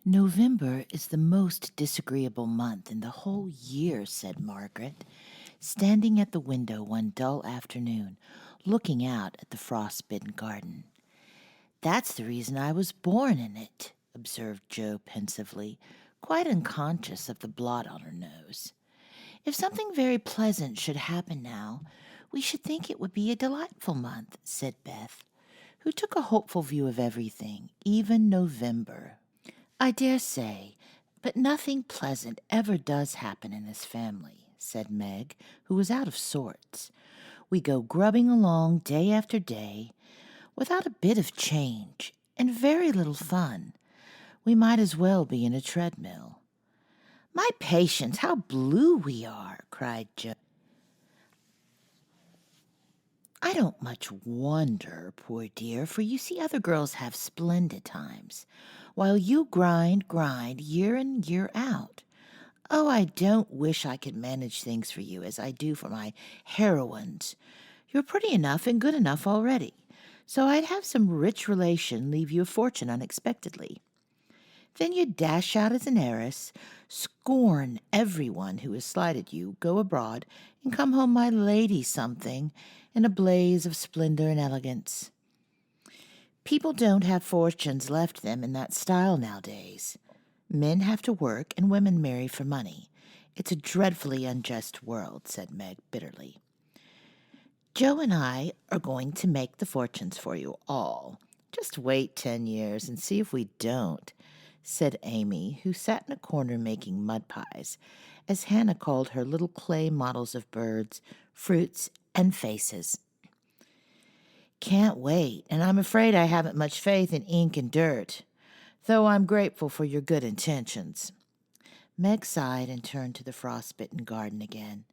November is the most disagreeable month in the whole year, said Margaret, standing at the window one dull afternoon, looking out at the frost-bitten garden. That's the reason I was born in it, observed Jo pensively, quite unconscious of the blot on her nose. If something very pleasant should happen now, we should think it would be a delightful month, said Beth, who took a hopeful view of everything, even November. I dare say, but nothing pleasant ever does happen in this family, said Meg, who was out of sorts. We go grubbing along day after day, without a bit of change, and very little fun. We might as well be in a treadmill. My patience, how blue we are, cried Jo. I don't much wonder, poor dear, for you see other girls have splendid times, while you grind year in, year out. Oh, I don't wish I could manage things for you as I do for my heroines. You're pretty enough and good enough already, so I'd have some rich relation leave you a fortune unexpectedly. Then you'd dash out as an heiress, scorn everyone who has slighted you, go abroad, and come home my lady something, in a blaze of splendor and elegance. People don't have fortunes left them in that style nowadays. Men have to work and women marry for money. It's a dreadfully unjust world, said Meg bitterly. Jo and I are going to make the fortunes for you all. Just wait 10 years and see if we don't, said Amy, who sat in a corner making mud pies, as Hannah called her little clay models of birds, fruits, and faces. Can't wait, and I'm afraid I haven't much faith in ink and dirt, though I'm grateful for your good intentions. Meg sighed and turned to the frostbitten garden again.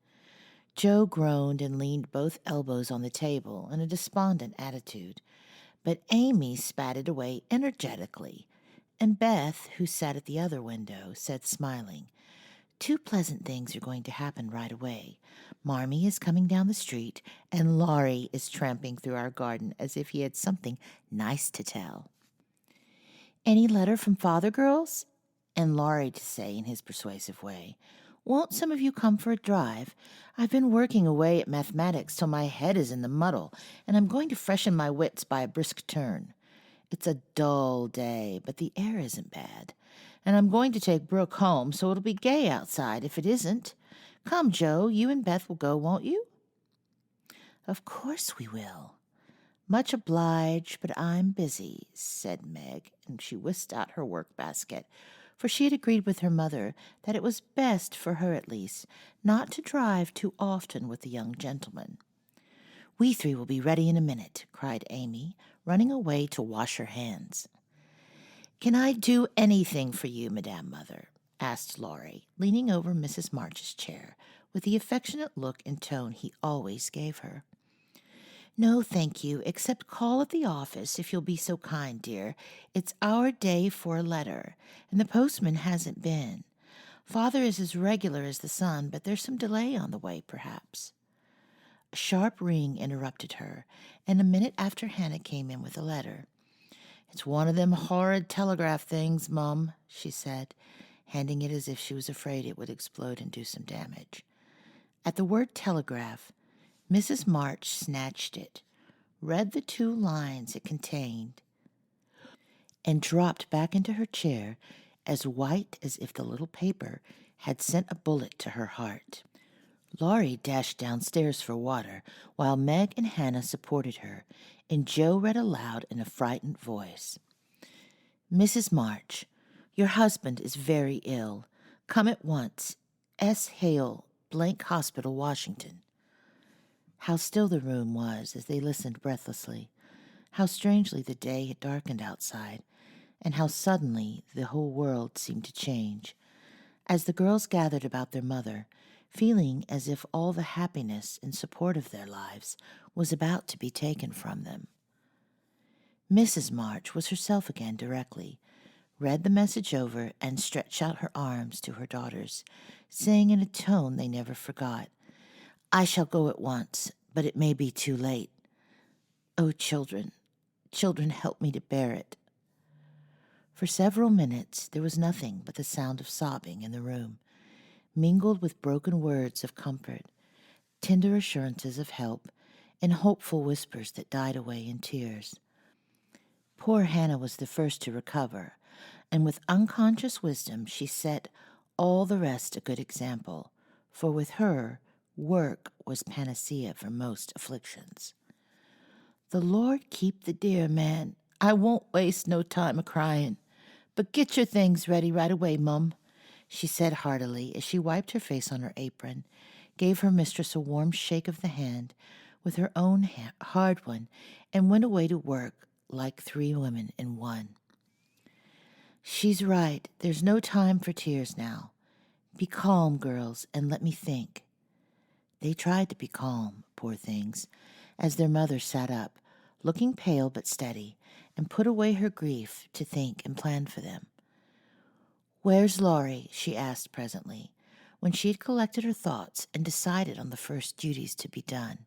Jo groaned and leaned both elbows on the table in a despondent attitude, but Amy spatted away energetically, and Beth, who sat at the other window, said smiling, Two pleasant things are going to happen right away. Marmee is coming down the street, and Laurie is tramping through our garden as if he had something nice to tell. Any letter from father, girls? And Laurie to say in his persuasive way, Won't some of you come for a drive? I've been working away at mathematics till my head is in the muddle, and I'm going to freshen my wits by a brisk turn. It's a dull day, but the air isn't bad. And I'm going to take Brooke home, so it'll be gay outside if it isn't. Come, Jo, you and Beth will go, won't you? Of course we will. Much obliged, but I'm busy, said Meg, and she whisked out her work basket, for she had agreed with her mother that it was best, for her at least, not to drive too often with the young gentleman. We three will be ready in a minute, cried Amy, running away to wash her hands. Can I do anything for you, Madame Mother? Asked Laurie, leaning over Mrs. March's chair, with the affectionate look and tone he always gave her. No, thank you, except call at the office, if you'll be so kind, dear. It's our day for a letter, and the postman hasn't been. Father is as regular as the sun, but there's some delay on the way, perhaps. A sharp ring interrupted her, and a minute after Hannah came in with a letter. It's one of them horrid telegraph things, Mum, she said, handing it as if she was afraid it would explode and do some damage. At the word telegraph, Mrs. March snatched it, read the 2 lines it contained, and dropped back into her chair as white as if the little paper had sent a bullet to her heart. Laurie dashed downstairs for water, while Meg and Hannah supported her, and Jo read aloud in a frightened voice. Mrs. March, your husband is very ill. Come at once. S. Hale, Blank Hospital, Washington. How still the room was as they listened breathlessly. How strangely the day had darkened outside, and how suddenly the whole world seemed to change. As the girls gathered about their mother, feeling as if all the happiness and support of their lives was about to be taken from them. Mrs. March was herself again directly, read the message over, and stretched out her arms to her daughters, saying in a tone they never forgot, I shall go at once, but it may be too late. Oh, children, children, help me to bear it. For several minutes there was nothing but the sound of sobbing in the room, mingled with broken words of comfort, tender assurances of help, and hopeful whispers that died away in tears. Poor Hannah was the first to recover, and with unconscious wisdom she set all the rest a good example, for with her, work was panacea for most afflictions. "The Lord keep the dear man. I won't waste no time a-crying. But get your things ready right away, Mum," she said heartily as she wiped her face on her apron, gave her mistress a warm shake of the hand with her own hard one, and went away to work like three women in one. "She's right. There's no time for tears now. Be calm, girls, and let me think." They tried to be calm, poor things, as their mother sat up, looking pale but steady, and put away her grief to think and plan for them. "Where's Laurie?" she asked presently, when she had collected her thoughts and decided on the first duties to be done.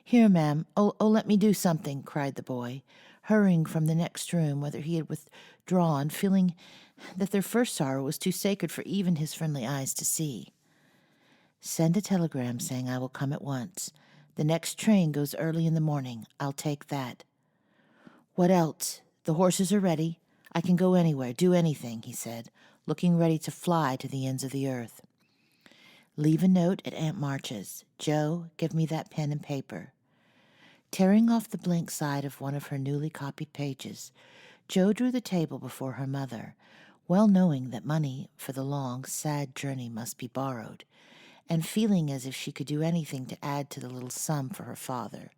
"Here, ma'am. Oh, let me do something," cried the boy, hurrying from the next room, whither he had withdrawn, feeling that their first sorrow was too sacred for even his friendly eyes to see. "Send a telegram saying I will come at once. The next train goes early in the morning. I'll take that." "What else? The horses are ready. I can go anywhere, do anything," he said, looking ready to fly to the ends of the earth. "Leave a note at Aunt March's. Joe, give me that pen and paper." Tearing off the blank side of one of her newly copied pages, Joe drew the table before her mother, well knowing that money for the long, sad journey must be borrowed, and feeling as if she could do anything to add to the little sum for her father.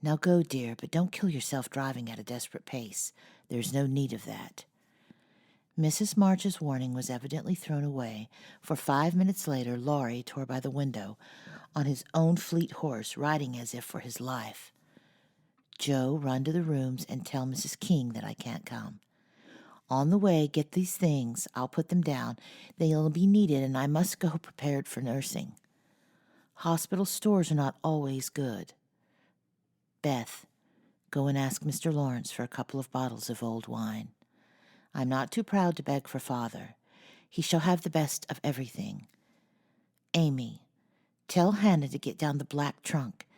"Now go, dear, but don't kill yourself driving at a desperate pace. There's no need of that." Mrs. March's warning was evidently thrown away, for 5 minutes later Laurie tore by the window on his own fleet horse, riding as if for his life. "Joe, run to the rooms and tell Mrs. King that I can't come. On the way, get these things. I'll put them down. They'll be needed, and I must go prepared for nursing. Hospital stores are not always good. Beth, go and ask Mr. Lawrence for a couple of bottles of old wine. I'm not too proud to beg for father. He shall have the best of everything. Amy, tell Hannah to get down the black trunk.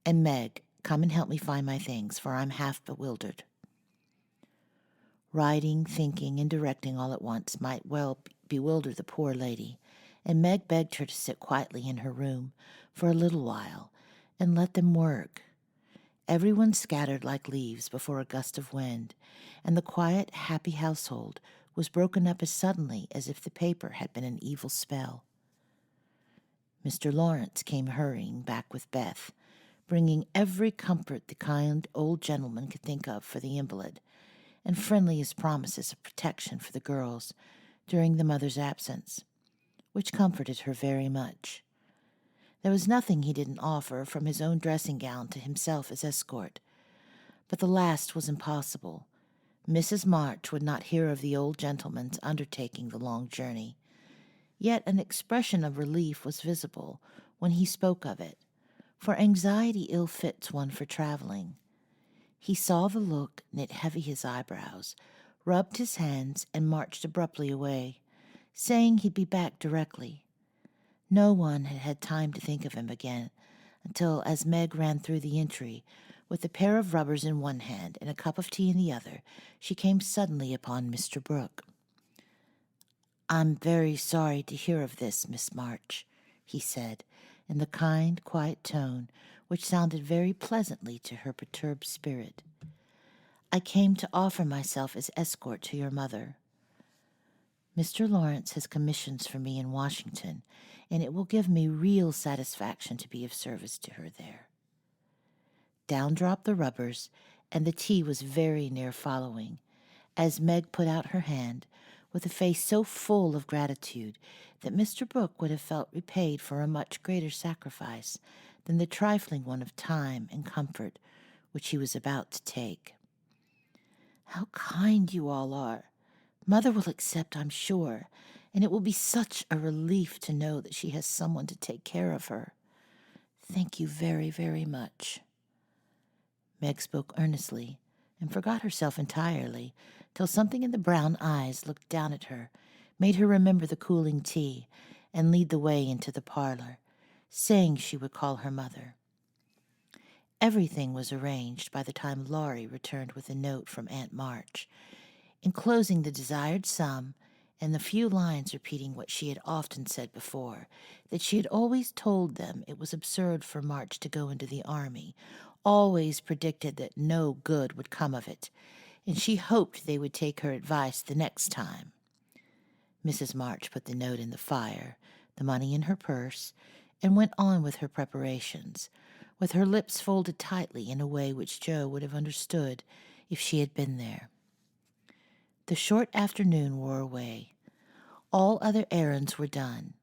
And Meg, come and help me find my things, for I'm half bewildered." Writing, thinking, and directing all at once might well bewilder the poor lady, and Meg begged her to sit quietly in her room for a little while and let them work. Everyone scattered like leaves before a gust of wind, and the quiet, happy household was broken up as suddenly as if the paper had been an evil spell. Mr. Lawrence came hurrying back with Beth, bringing every comfort the kind old gentleman could think of for the invalid, and friendliest promises of protection for the girls during the mother's absence, which comforted her very much. There was nothing he didn't offer, from his own dressing gown to himself as escort, but the last was impossible. Mrs. March would not hear of the old gentleman's undertaking the long journey, yet an expression of relief was visible when he spoke of it, for anxiety ill fits one for traveling. He saw the look, knit heavy his eyebrows, rubbed his hands, and marched abruptly away, saying he'd be back directly. No one had had time to think of him again until, as Meg ran through the entry, with a pair of rubbers in one hand and a cup of tea in the other, she came suddenly upon Mr. Brooke. "I'm very sorry to hear of this, Miss March," he said, in the kind, quiet tone which sounded very pleasantly to her perturbed spirit. "I came to offer myself as escort to your mother. Mr. Lawrence has commissions for me in Washington, and it will give me real satisfaction to be of service to her there." Down dropped the rubbers, and the tea was very near following, as Meg put out her hand, with a face so full of gratitude that Mr. Brooke would have felt repaid for a much greater sacrifice than the trifling one of time and comfort which he was about to take. "How kind you all are! Mother will accept, I'm sure, and it will be such a relief to know that she has someone to take care of her. Thank you very, very much." Meg spoke earnestly and forgot herself entirely till something in the brown eyes looked down at her, made her remember the cooling tea, and lead the way into the parlor, saying she would call her mother. Everything was arranged by the time Laurie returned with a note from Aunt March, enclosing the desired sum and the few lines repeating what she had often said before, that she had always told them it was absurd for March to go into the army, always predicted that no good would come of it, and she hoped they would take her advice the next time. Mrs. March put the note in the fire, the money in her purse, and went on with her preparations, with her lips folded tightly in a way which Joe would have understood if she had been there. The short afternoon wore away. All other errands were done,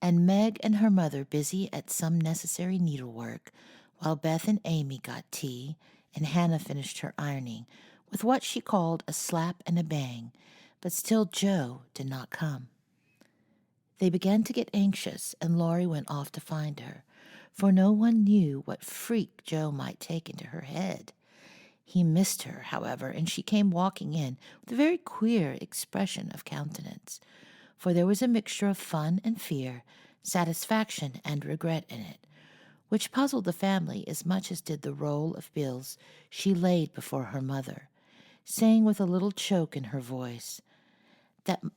and Meg and her mother busy at some necessary needlework, while Beth and Amy got tea, and Hannah finished her ironing, with what she called a slap and a bang, but still Joe did not come. They began to get anxious, and Laurie went off to find her, for no one knew what freak Joe might take into her head. He missed her, however, and she came walking in with a very queer expression of countenance, for there was a mixture of fun and fear, satisfaction and regret in it, which puzzled the family as much as did the roll of bills she laid before her mother, saying with a little choke in her voice,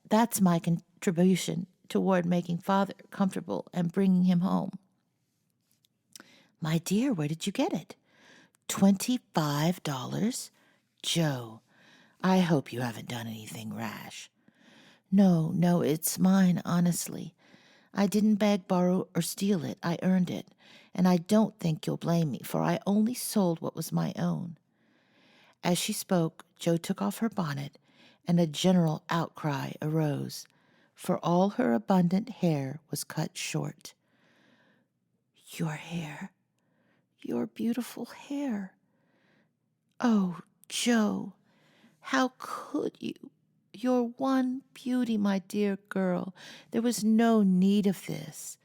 "That's my contribution toward making Father comfortable and bringing him home." "My dear, where did you get it? $25? Joe, I hope you haven't done anything rash." No, it's mine, honestly. I didn't beg, borrow, or steal it. I earned it, and I don't think you'll blame me, for I only sold what was my own." As she spoke, Joe took off her bonnet, and a general outcry arose, for all her abundant hair was cut short. "Your hair, your beautiful hair. Oh, Joe, how could you? Your one beauty, my dear girl. There was no need of this.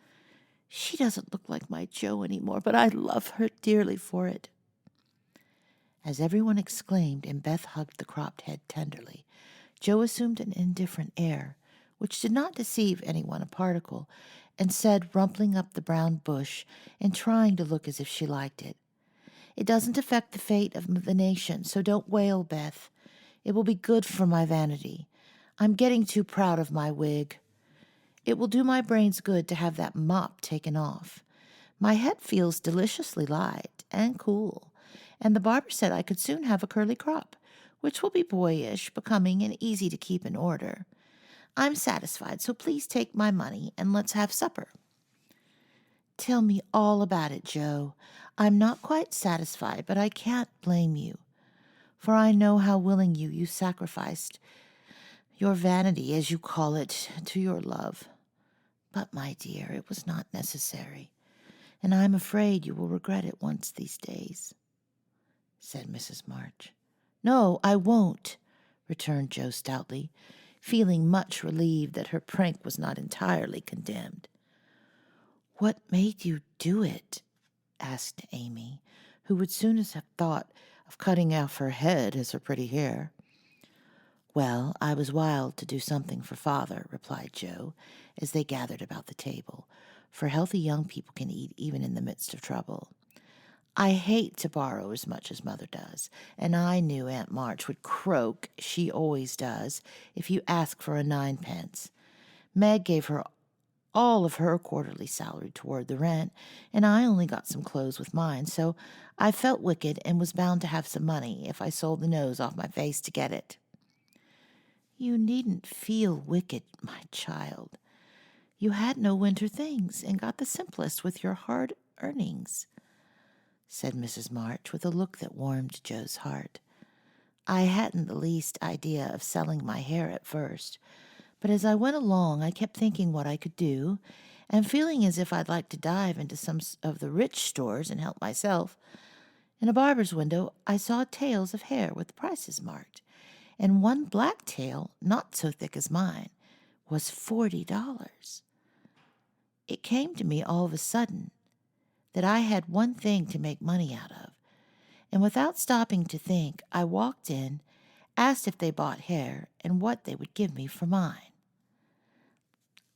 She doesn't look like my Joe anymore, but I love her dearly for it." As everyone exclaimed and Beth hugged the cropped head tenderly, Joe assumed an indifferent air, which did not deceive anyone a particle, and said, rumpling up the brown bush and trying to look as if she liked it, "It doesn't affect the fate of the nation, so don't wail, Beth. It will be good for my vanity. I'm getting too proud of my wig. It will do my brains good to have that mop taken off. My head feels deliciously light and cool, and the barber said I could soon have a curly crop, which will be boyish, becoming, and easy to keep in order. I'm satisfied, so please take my money and let's have supper." "Tell me all about it, Joe. I'm not quite satisfied, but I can't blame you, for I know how willing you sacrificed your vanity, as you call it, to your love. But, my dear, it was not necessary, and I'm afraid you will regret it once these days," said Mrs. March. "No, I won't," returned Joe stoutly, feeling much relieved that her prank was not entirely condemned. "What made you do it?" asked Amy, who would soon as have thought of cutting off her head as her pretty hair. "Well, I was wild to do something for Father," replied Joe, as they gathered about the table, for healthy young people can eat even in the midst of trouble. "I hate to borrow as much as Mother does, and I knew Aunt March would croak, she always does, if you ask for a 9 pence. Meg gave her all of her quarterly salary toward the rent, and I only got some clothes with mine, so I felt wicked and was bound to have some money if I sold the nose off my face to get it." "You needn't feel wicked, my child. You had no winter things and got the simplest with your hard earnings," said Mrs. March with a look that warmed Joe's heart. "I hadn't the least idea of selling my hair at first, but as I went along I kept thinking what I could do, and feeling as if I'd like to dive into some of the rich stores and help myself. In a barber's window I saw tails of hair with the prices marked, and one black tail, not so thick as mine, was $40. It came to me all of a sudden that I had one thing to make money out of, and without stopping to think, I walked in, Asked if they bought hair and what they would give me for mine.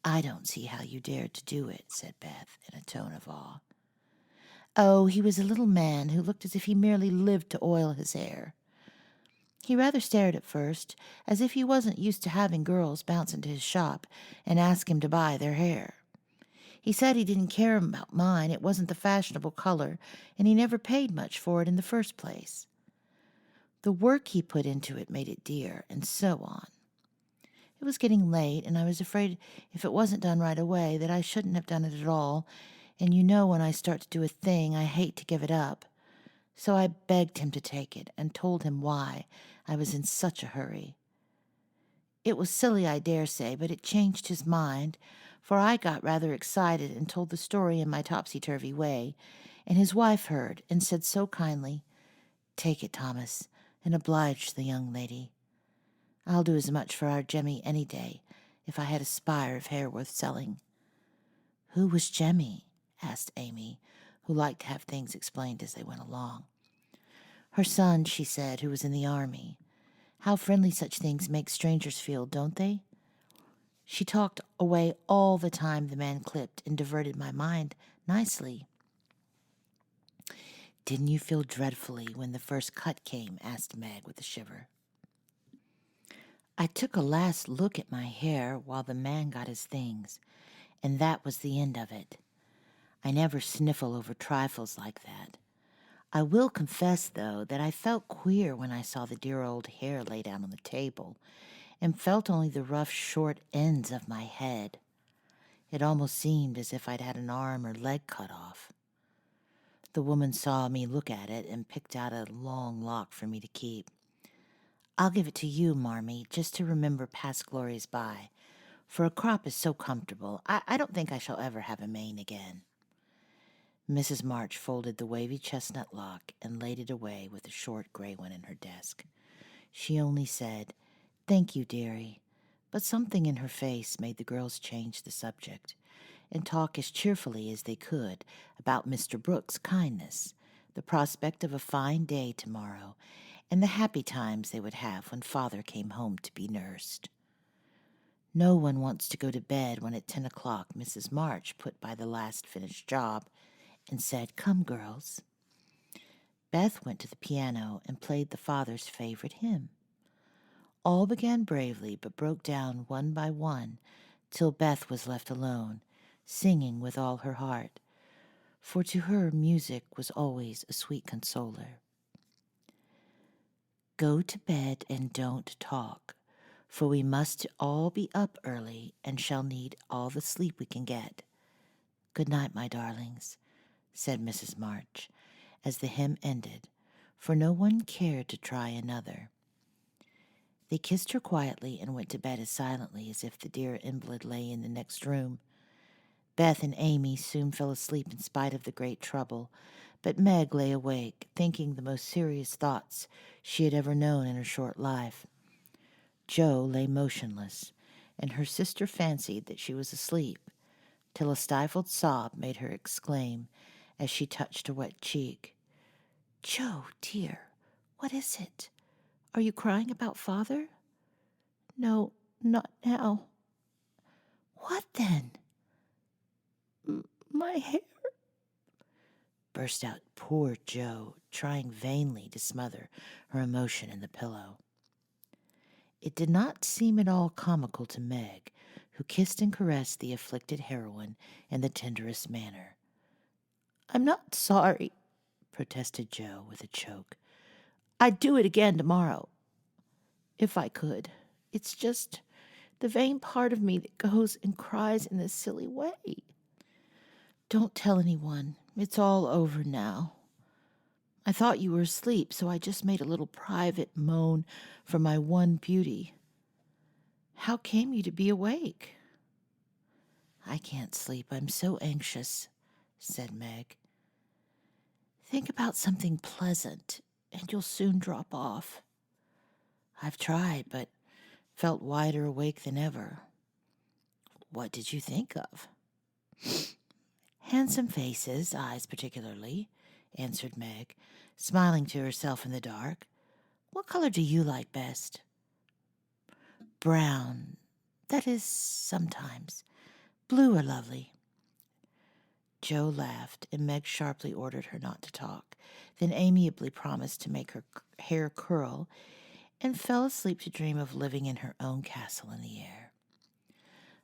I don't see how you dared to do it, said Beth in a tone of awe. Oh, he was a little man who looked as if he merely lived to oil his hair. He rather stared at first, as if he wasn't used to having girls bounce into his shop and ask him to buy their hair. He said he didn't care about mine, it wasn't the fashionable color, and he never paid much for it in the first place. The work he put into it made it dear, and so on. It was getting late, and I was afraid if it wasn't done right away that I shouldn't have done it at all, and you know when I start to do a thing, I hate to give it up. So I begged him to take it and told him why I was in such a hurry. It was silly, I dare say, but it changed his mind, for I got rather excited and told the story in my topsy-turvy way, and his wife heard and said so kindly, "Take it, Thomas, and oblige the young lady. I'll do as much for our Jemmy any day, if I had a spire of hair worth selling." "Who was Jemmy?" asked Amy, who liked to have things explained as they went along. "Her son," she said, "who was in the army. How friendly such things make strangers feel, don't they?" She talked away all the time the man clipped and diverted my mind nicely. "Didn't you feel dreadfully when the first cut came?" asked Meg with a shiver. I took a last look at my hair while the man got his things, and that was the end of it. I never sniffle over trifles like that. I will confess, though, that I felt queer when I saw the dear old hair laid out on the table, and felt only the rough short ends of my head. It almost seemed as if I'd had an arm or leg cut off. The woman saw me look at it and picked out a long lock for me to keep. "I'll give it to you, Marmee, just to remember past glories by, for a crop is so comfortable. I don't think I shall ever have a mane again." Mrs. March folded the wavy chestnut lock and laid it away with the short gray one in her desk. She only said, "Thank you, dearie," but something in her face made the girls change the subject and talk as cheerfully as they could about Mr. Brooks' kindness, the prospect of a fine day tomorrow, and the happy times they would have when Father came home to be nursed. No one wants to go to bed when at 10 o'clock Mrs. March put by the last finished job and said, "Come, girls." Beth went to the piano and played the Father's favorite hymn. All began bravely, but broke down one by one, till Beth was left alone, singing with all her heart, for to her music was always a sweet consoler. "Go to bed and don't talk, for we must all be up early and shall need all the sleep we can get. Good night, my darlings," said Mrs. March, as the hymn ended, for no one cared to try another. They kissed her quietly and went to bed as silently as if the dear invalid lay in the next room. Beth and Amy soon fell asleep in spite of the great trouble, but Meg lay awake, thinking the most serious thoughts she had ever known in her short life. Jo lay motionless, and her sister fancied that she was asleep, till a stifled sob made her exclaim, as she touched her wet cheek, "Jo, dear, what is it? Are you crying about Father?" "No, not now." "What then?" "My hair," burst out poor Jo, trying vainly to smother her emotion in the pillow. It did not seem at all comical to Meg, who kissed and caressed the afflicted heroine in the tenderest manner. "I'm not sorry," protested Jo with a choke. "I'd do it again tomorrow, if I could. It's just the vain part of me that goes and cries in this silly way. Don't tell anyone. It's all over now. I thought you were asleep, so I just made a little private moan for my one beauty. How came you to be awake?" "I can't sleep. I'm so anxious," said Meg. "Think about something pleasant, and you'll soon drop off." "I've tried, but felt wider awake than ever." "What did you think of?" "Handsome faces, eyes particularly," answered Meg, smiling to herself in the dark. What color do you like best? Brown. That is, sometimes. Blue are lovely. Joe laughed, and Meg sharply ordered her not to talk, then amiably promised to make her hair curl, and fell asleep to dream of living in her own castle in the air.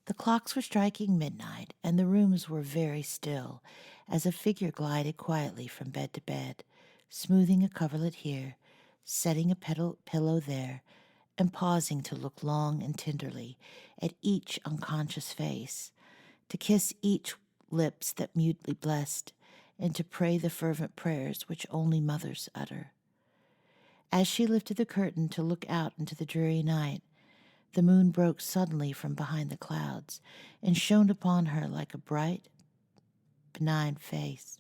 The clocks were striking midnight, and the rooms were very still, as a figure glided quietly from bed to bed, smoothing a coverlet here, setting a pillow there, and pausing to look long and tenderly at each unconscious face, to kiss each lips that mutely blessed, and to pray the fervent prayers which only mothers utter. As she lifted the curtain to look out into the dreary night, the moon broke suddenly from behind the clouds and shone upon her like a bright, benign face,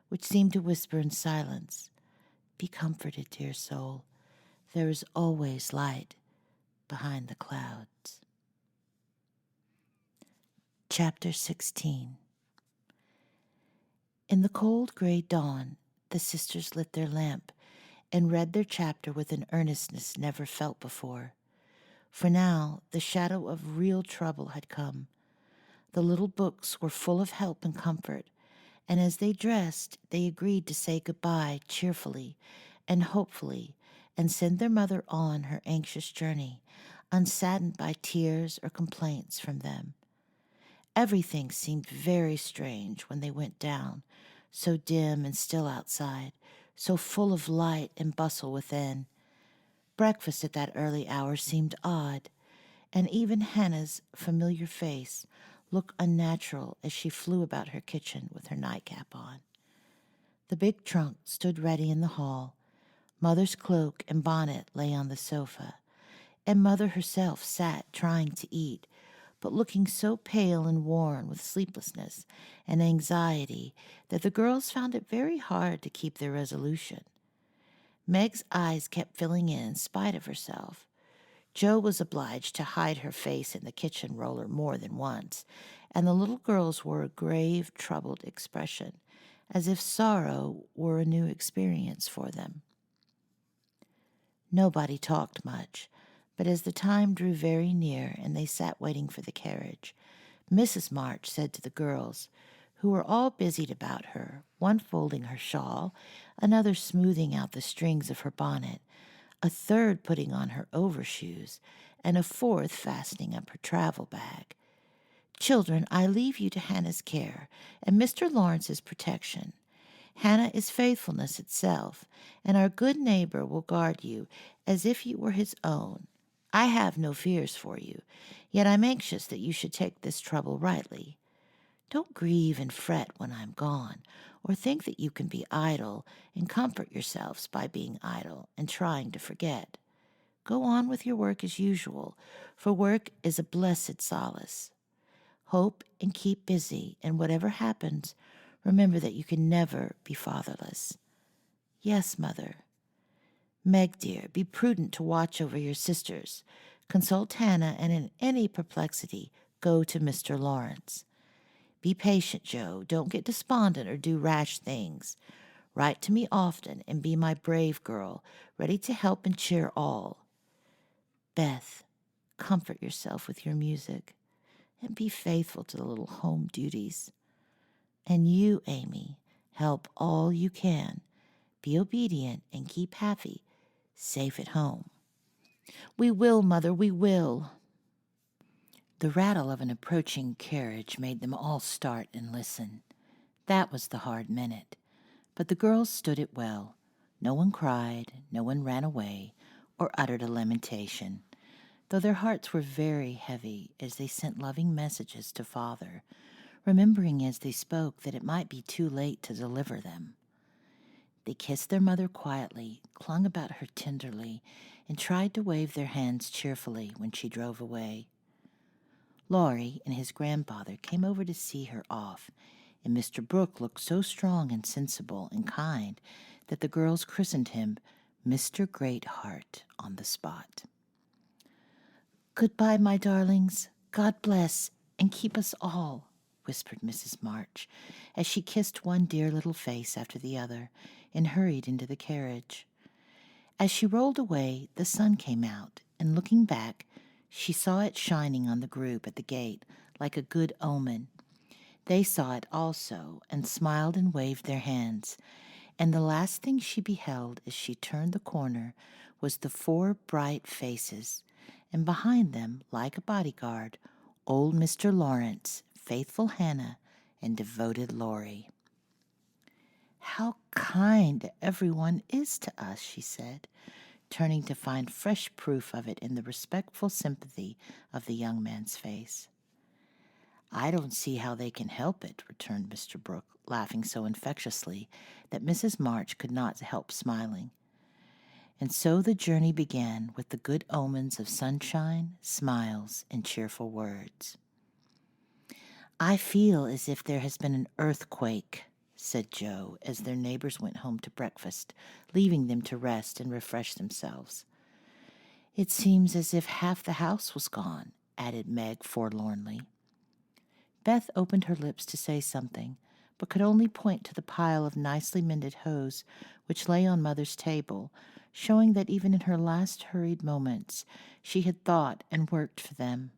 which seemed to whisper in silence, "Be comforted, dear soul. There is always light behind the clouds." Chapter 16. In the cold gray dawn, the sisters lit their lamp and read their chapter with an earnestness never felt before. For now the shadow of real trouble had come. The little books were full of help and comfort, and as they dressed, they agreed to say goodbye cheerfully and hopefully and send their mother on her anxious journey, unsaddened by tears or complaints from them. Everything seemed very strange when they went down, so dim and still outside, so full of light and bustle within. Breakfast at that early hour seemed odd, and even Hannah's familiar face looked unnatural as she flew about her kitchen with her nightcap on. The big trunk stood ready in the hall. Mother's cloak and bonnet lay on the sofa, and Mother herself sat trying to eat, but looking so pale and worn with sleeplessness and anxiety that the girls found it very hard to keep their resolution. Meg's eyes kept filling in spite of herself. Jo was obliged to hide her face in the kitchen roller more than once, and the little girls wore a grave, troubled expression, as if sorrow were a new experience for them. Nobody talked much, but as the time drew very near and they sat waiting for the carriage, Mrs. March said to the girls, who were all busied about her, one folding her shawl, another smoothing out the strings of her bonnet, a third putting on her overshoes, and a fourth fastening up her travel bag, "Children, I leave you to Hannah's care and Mr. Lawrence's protection. Hannah is faithfulness itself, and our good neighbor will guard you as if you were his own. I have no fears for you, yet I'm anxious that you should take this trouble rightly. Don't grieve and fret when I'm gone, or think that you can be idle and comfort yourselves by being idle and trying to forget. Go on with your work as usual, for work is a blessed solace. Hope and keep busy, and whatever happens, remember that you can never be fatherless. Yes, Mother. Meg, dear, be prudent to watch over your sisters. Consult Hannah, and in any perplexity, go to Mr. Lawrence. Be patient, Jo. Don't get despondent or do rash things. Write to me often and be my brave girl, ready to help and cheer all. Beth, comfort yourself with your music and be faithful to the little home duties. And you, Amy, help all you can. Be obedient and keep happy, safe at home." "We will, Mother, we will." The rattle of an approaching carriage made them all start and listen. That was the hard minute, but the girls stood it well. No one cried, no one ran away, or uttered a lamentation, though their hearts were very heavy as they sent loving messages to Father, remembering as they spoke that it might be too late to deliver them. They kissed their mother quietly, clung about her tenderly, and tried to wave their hands cheerfully when she drove away. Laurie and his grandfather came over to see her off, and Mr. Brooke looked so strong and sensible and kind that the girls christened him Mr. Great Heart on the spot. "Goodbye, my darlings. God bless and keep us all," whispered Mrs. March, as she kissed one dear little face after the other and hurried into the carriage. As she rolled away, the sun came out, and looking back, she saw it shining on the group at the gate like a good omen. They saw it also, and smiled and waved their hands, and the last thing she beheld as she turned the corner was the 4 bright faces, and behind them, like a bodyguard, old Mr. Lawrence, faithful Hannah, and devoted Laurie. "How kind everyone is to us," she said, turning to find fresh proof of it in the respectful sympathy of the young man's face. "I don't see how they can help it," returned Mr. Brooke, laughing so infectiously that Mrs. March could not help smiling. And so the journey began with the good omens of sunshine, smiles, and cheerful words. "I feel as if there has been an earthquake," said Joe, as their neighbors went home to breakfast, leaving them to rest and refresh themselves. "It seems as if half the house was gone," added Meg forlornly. Beth opened her lips to say something, but could only point to the pile of nicely mended hose which lay on Mother's table, showing that even in her last hurried moments she had thought and worked for them.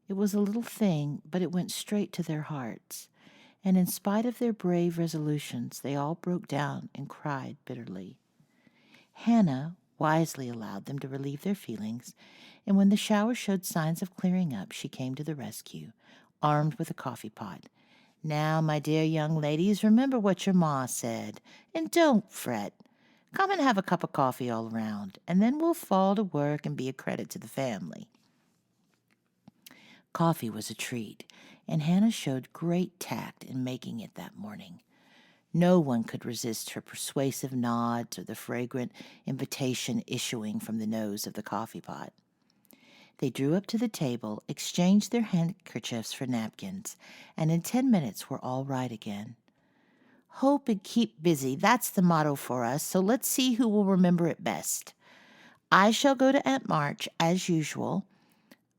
It was a little thing, but it went straight to their hearts, and in spite of their brave resolutions, they all broke down and cried bitterly. Hannah wisely allowed them to relieve their feelings, and when the shower showed signs of clearing up, she came to the rescue, armed with a coffee pot. "Now, my dear young ladies, remember what your ma said, and don't fret. Come and have a cup of coffee all around, and then we'll fall to work and be a credit to the family." Coffee was a treat, and Hannah showed great tact in making it that morning. No one could resist her persuasive nods or the fragrant invitation issuing from the nose of the coffee pot. They drew up to the table, exchanged their handkerchiefs for napkins, and in 10 minutes were all right again. "Hope and keep busy, that's the motto for us, so let's see who will remember it best. I shall go to Aunt March, as usual."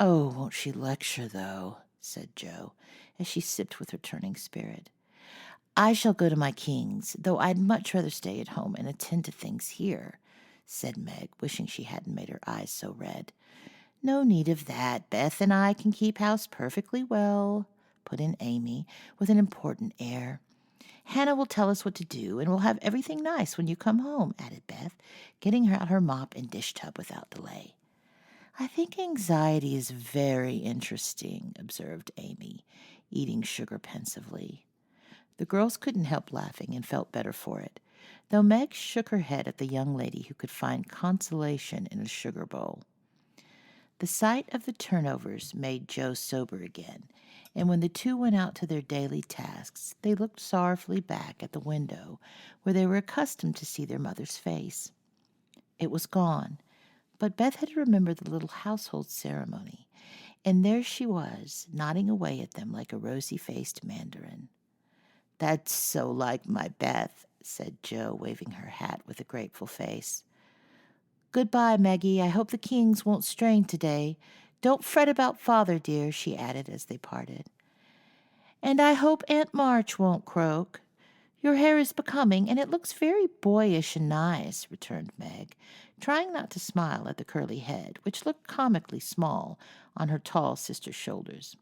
"Oh, won't she lecture, though?" said Joe, as she sipped with returning spirit. "I shall go to my King's, though I'd much rather stay at home and attend to things here," said Meg, wishing she hadn't made her eyes so red. "No need of that. Beth and I can keep house perfectly well," put in Amy, with an important air. "Hannah will tell us what to do, and we'll have everything nice when you come home," added Beth, getting out her mop and dish tub without delay. "I think anxiety is very interesting," observed Amy, eating sugar pensively. The girls couldn't help laughing and felt better for it, though Meg shook her head at the young lady who could find consolation in a sugar bowl. The sight of the turnovers made Joe sober again, and when the two went out to their daily tasks, they looked sorrowfully back at the window where they were accustomed to see their mother's face. It was gone, but Beth had remembered the little household ceremony, and there she was, nodding away at them like a rosy-faced mandarin. "That's so like my Beth," said Joe, waving her hat with a grateful face. "Goodbye, Maggie. I hope the Kings won't strain today. Don't fret about Father, dear," she added as they parted. "And I hope Aunt March won't croak. Your hair is becoming, and it looks very boyish and nice," returned Meg, trying not to smile at the curly head, which looked comically small on her tall sister's shoulders.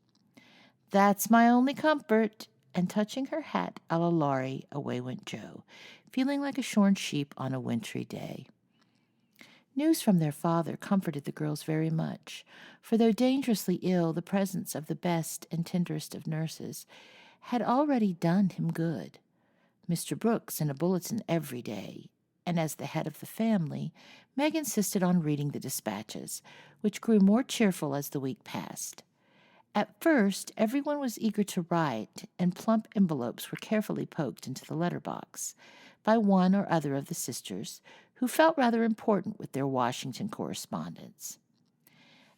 "That's my only comfort," and touching her hat a la Laurie, away went Joe, feeling like a shorn sheep on a wintry day. News from their father comforted the girls very much, for though dangerously ill, the presence of the best and tenderest of nurses had already done him good. Mr. Brooks sent a bulletin every day, and as the head of the family, Meg insisted on reading the dispatches, which grew more cheerful as the week passed. At first, everyone was eager to write, and plump envelopes were carefully poked into the letter-box by one or other of the sisters, who felt rather important with their Washington correspondence.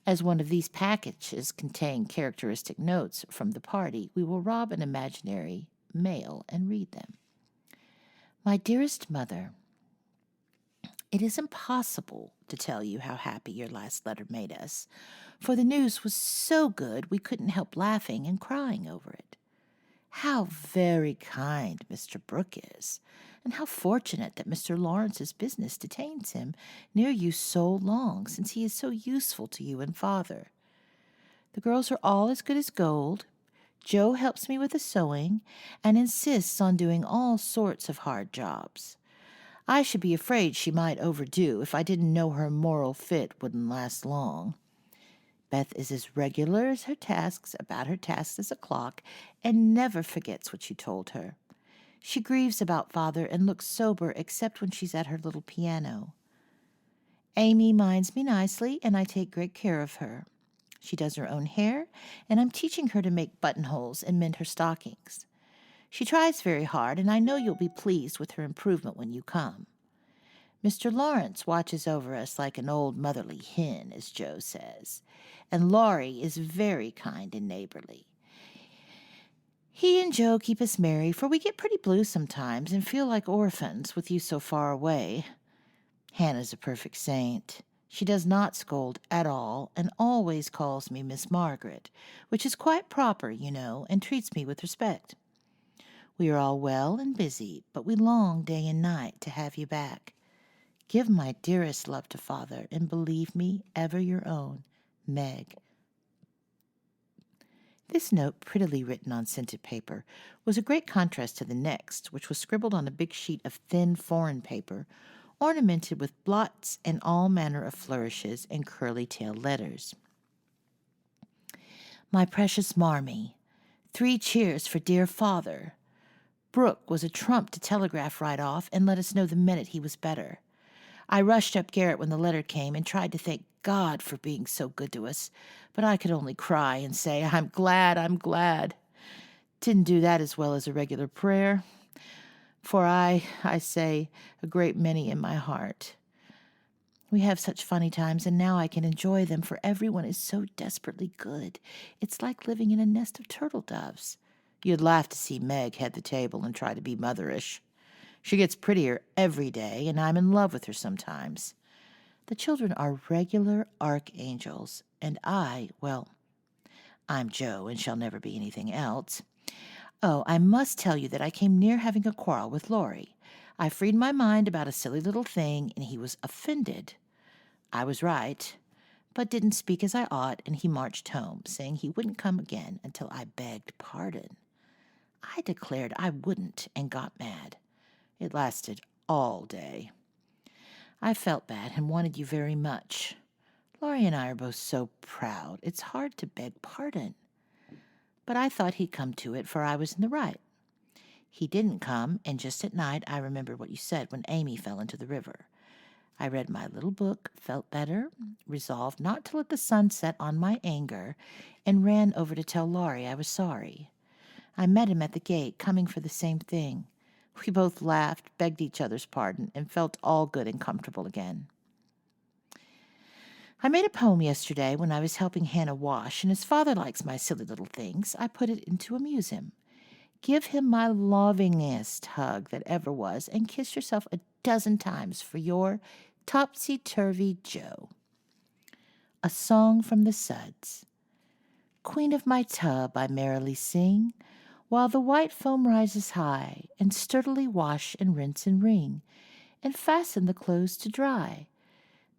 As one of these packages contained characteristic notes from the party, we will rob an imaginary mail and read them. "My dearest mother, it is impossible to tell you how happy your last letter made us, for the news was so good we couldn't help laughing and crying over it. How very kind Mr. Brooke is. And how fortunate that Mr. Lawrence's business detains him near you so long, since he is so useful to you and Father. The girls are all as good as gold. Joe helps me with the sewing and insists on doing all sorts of hard jobs. I should be afraid she might overdo if I didn't know her moral fit wouldn't last long. Beth is as regular as about her tasks as a clock, and never forgets what you told her. She grieves about Father and looks sober except when she's at her little piano. Amy minds me nicely, and I take great care of her. She does her own hair, and I'm teaching her to make buttonholes and mend her stockings. She tries very hard, and I know you'll be pleased with her improvement when you come. Mr. Lawrence watches over us like an old motherly hen, as Joe says, and Laurie is very kind and neighborly. He and Joe keep us merry, for we get pretty blue sometimes and feel like orphans with you so far away. Hannah's a perfect saint. She does not scold at all and always calls me Miss Margaret, which is quite proper, you know, and treats me with respect. We are all well and busy, but we long day and night to have you back. Give my dearest love to Father, and believe me, ever your own, Meg. This note, prettily written on scented paper, was a great contrast to the next, which was scribbled on a big sheet of thin foreign paper, ornamented with blots and all manner of flourishes and curly-tailed letters. My precious Marmee, 3 cheers for dear Father. Brooke was a trump to telegraph right off and let us know the minute he was better. I rushed up garret when the letter came and tried to thank God for being so good to us, but I could only cry and say, I'm glad, I'm glad. Didn't do that as well as a regular prayer, for I say a great many in my heart. We have such funny times, and now I can enjoy them, for everyone is so desperately good. It's like living in a nest of turtle doves. You'd laugh to see Meg head the table and try to be motherish. She gets prettier every day, and I'm in love with her sometimes. The children are regular archangels, and I'm Joe and shall never be anything else. Oh, I must tell you that I came near having a quarrel with Laurie. I freed my mind about a silly little thing, and he was offended. I was right, but didn't speak as I ought, and he marched home, saying he wouldn't come again until I begged pardon. I declared I wouldn't and got mad. It lasted all day. I felt bad and wanted you very much. Laurie and I are both so proud, it's hard to beg pardon. But I thought he'd come to it, for I was in the right. He didn't come, and just at night I remembered what you said when Amy fell into the river. I read my little book, felt better, resolved not to let the sun set on my anger, and ran over to tell Laurie I was sorry. I met him at the gate, coming for the same thing. We both laughed, begged each other's pardon, and felt all good and comfortable again. I made a poem yesterday when I was helping Hannah wash, and as Father likes my silly little things, I put it in to amuse him. Give him my lovingest hug that ever was, and kiss yourself a dozen times for your topsy-turvy Joe. A song from the suds. Queen of my tub, I merrily sing, while the white foam rises high, and sturdily wash and rinse and wring, and fasten the clothes to dry.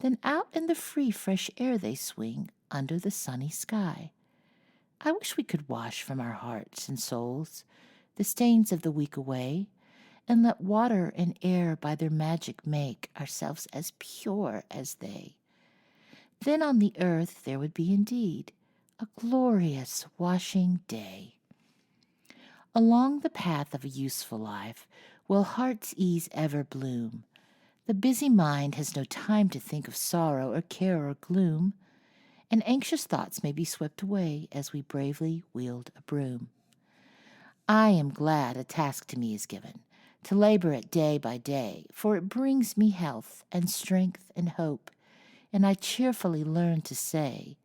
Then out in the free, fresh air they swing, under the sunny sky. I wish we could wash from our hearts and souls the stains of the week away, and let water and air by their magic make ourselves as pure as they. Then on the earth there would be indeed a glorious washing day. Along the path of a useful life will heart's ease ever bloom. The busy mind has no time to think of sorrow or care or gloom, and anxious thoughts may be swept away as we bravely wield a broom. I am glad a task to me is given, to labor at day by day, for it brings me health and strength and hope, and I cheerfully learn to say,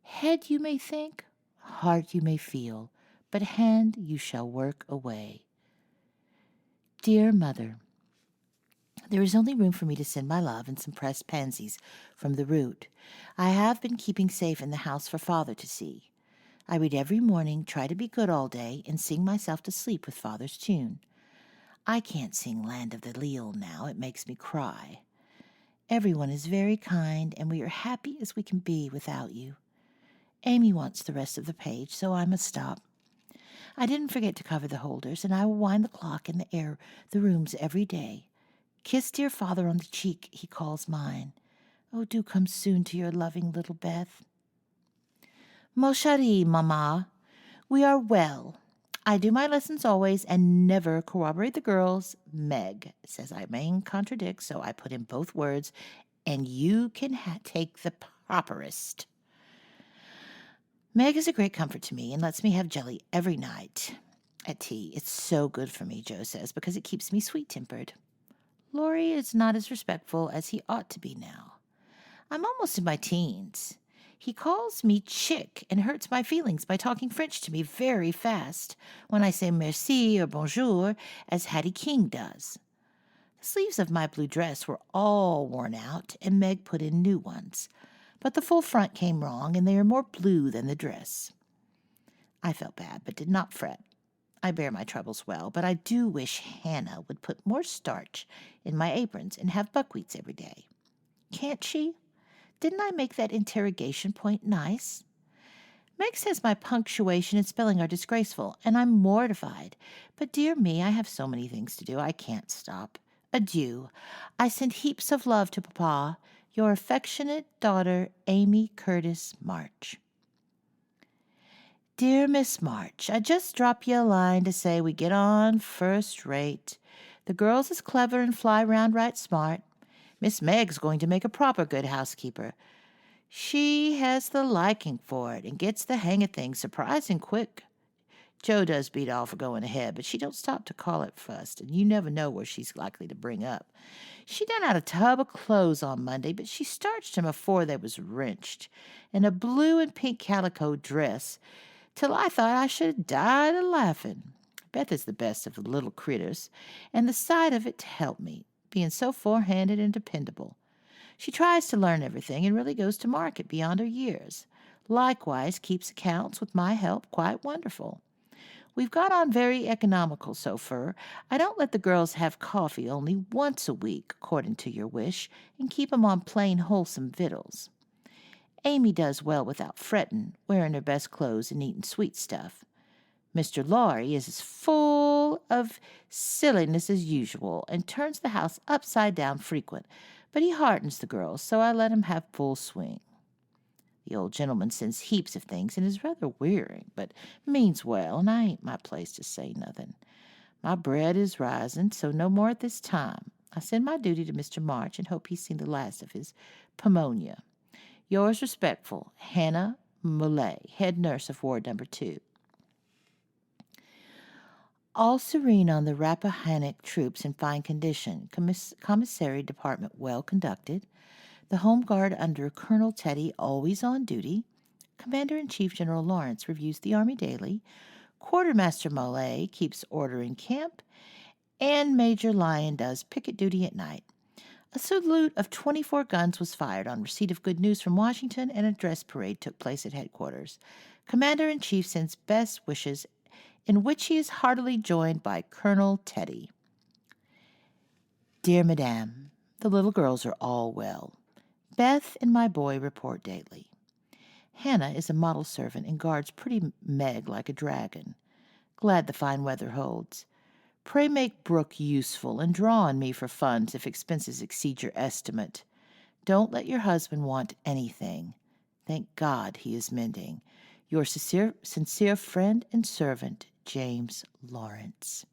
head you may think, heart you may feel, but hand you shall work away. Dear Mother, there is only room for me to send my love and some pressed pansies from the root. I have been keeping safe in the house for Father to see. I read every morning, try to be good all day, and sing myself to sleep with Father's tune. I can't sing Land of the Leal now. It makes me cry. Everyone is very kind, and we are happy as we can be without you. Amy wants the rest of the page, so I must stop. I didn't forget to cover the holders, and I will wind the clock in the rooms every day. Kiss dear father on the cheek, he calls mine. Oh, do come soon to your loving little Beth. Mon chéri, Mamma, we are well. I do my lessons always and never corroborate the girls. Meg says I may contradict, so I put in both words, and you can take the properest. Meg is a great comfort to me and lets me have jelly every night at tea. It's so good for me, Joe says, because it keeps me sweet-tempered. Laurie is not as respectful as he ought to be now. I'm almost in my teens. He calls me chick and hurts my feelings by talking French to me very fast when I say merci or bonjour, as Hattie King does. The sleeves of my blue dress were all worn out, and Meg put in new ones. But the full front came wrong, and they are more blue than the dress. I felt bad, but did not fret. I bear my troubles well, but I do wish Hannah would put more starch in my aprons and have buckwheats every day. Can't she? Didn't I make that interrogation point nice? Meg says my punctuation and spelling are disgraceful, and I'm mortified. But dear me, I have so many things to do, I can't stop. Adieu. I send heaps of love to Papa. Your affectionate daughter, Amy Curtis March. Dear Miss March, I just drop you a line to say we get on first rate. The girls is clever and fly round right smart. Miss Meg's going to make a proper good housekeeper. She has the liking for it and gets the hang of things surprising quick. Joe does beat all for going ahead, but she don't stop to call it fussed, and you never know where she's likely to bring up. She done out a tub of clothes on Monday, but she starched 'em afore they was wrenched, in a blue and pink calico dress, till I thought I should have died a laughing. Beth is the best of the little critters, and the sight of it to help me, being so forehanded and dependable. She tries to learn everything and really goes to market beyond her years. Likewise keeps accounts with my help quite wonderful. We've got on very economical so far. I don't let the girls have coffee only once a week, according to your wish, and keep 'em on plain wholesome victuals. Amy does well without fretting, wearing her best clothes and eating sweet stuff. Mr. Laurie is as full of silliness as usual and turns the house upside down frequent, but he heartens the girls, so I let him have full swing. The old gentleman sends heaps of things and is rather wearing, but means well, and I ain't my place to say nothing. My bread is rising, so no more at this time. I send my duty to Mr. March and hope he's seen the last of his pneumonia. Yours respectful, Hannah Mullet, head nurse of Ward No. 2. All serene on the Rappahannock troops in fine condition. Commissary department well conducted. The Home Guard under Colonel Teddy always on duty. Commander-in-Chief General Lawrence reviews the Army daily. Quartermaster Mollet keeps order in camp. And Major Lyon does picket duty at night. A salute of 24 guns was fired on receipt of good news from Washington, and a dress parade took place at headquarters. Commander-in-Chief sends best wishes, in which he is heartily joined by Colonel Teddy. Dear Madame, the little girls are all well. Beth and my boy report daily. Hannah is a model servant and guards pretty Meg like a dragon. Glad the fine weather holds. Pray make Brooke useful and draw on me for funds if expenses exceed your estimate. Don't let your husband want anything. Thank God he is mending. Your sincere friend and servant, James Lawrence.